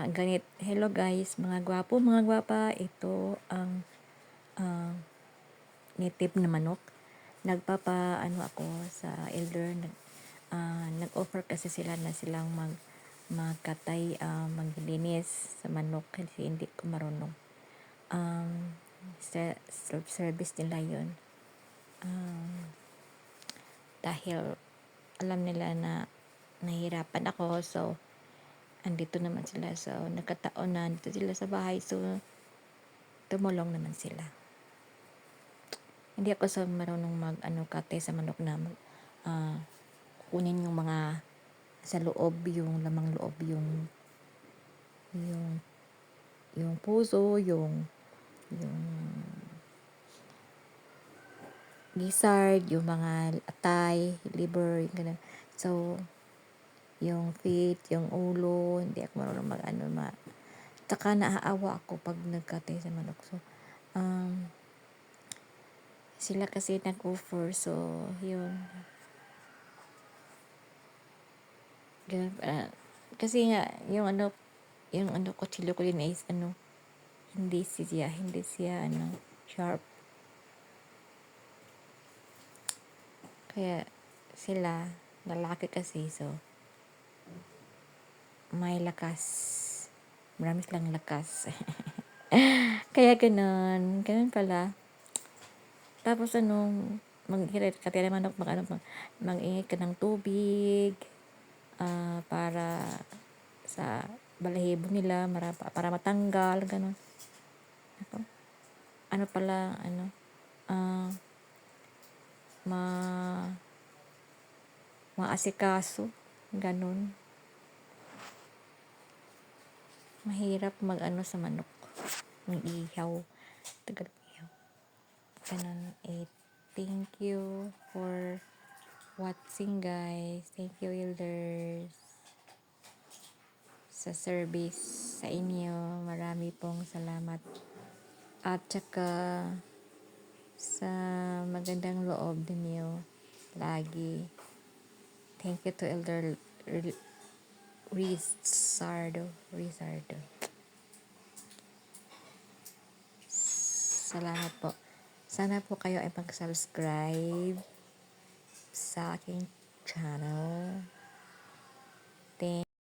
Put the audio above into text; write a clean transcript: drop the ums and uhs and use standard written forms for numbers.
Hello guys, mga gwapo, mga gwapa. Ito ang native na manok. Ako sa elder. Nag-offer kasi sila na silang magkatay, maglinis sa manok kasi hindi ko marunong. Self-service nila yun. Dahil alam nila na nahihirapan ako, so andito naman sila. So nagkataon na dito sila sa bahay, so tumulong naman sila. Hindi ako sa marunong kate sa manok na kunin yung mga sa loob, yung lamang loob, yung puso, yung gizzard, yung mga atay, liver, yung ganun. So, yung feet, yung ulo, hindi ako marunong taka naaawa ako pag nagkatay sa manok. So, sila kasi nag-offer, so, yun. Ganun, kasi nga, yung kutsilyo ko din is, hindi siya, sharp. Kaya, sila, lalaki kasi, so, may lakas. Marami silang lakas. Kaya ganun pala. Tapos katira manok, mag-init ka ng tubig, para sa balahibo nila, para matanggal, ganun. Maasikaso, ganun. Mahirap sa manok. Mag-ihaw. Tagal ihaw. Ganun. Thank you for watching, guys. Thank you, elders. Sa service sa inyo. Marami pong salamat. At saka sa magandang loob ninyo lagi. Thank you to Elder Rizardo. Salamat po. Sana po kayo ay mag-subscribe sa aking channel.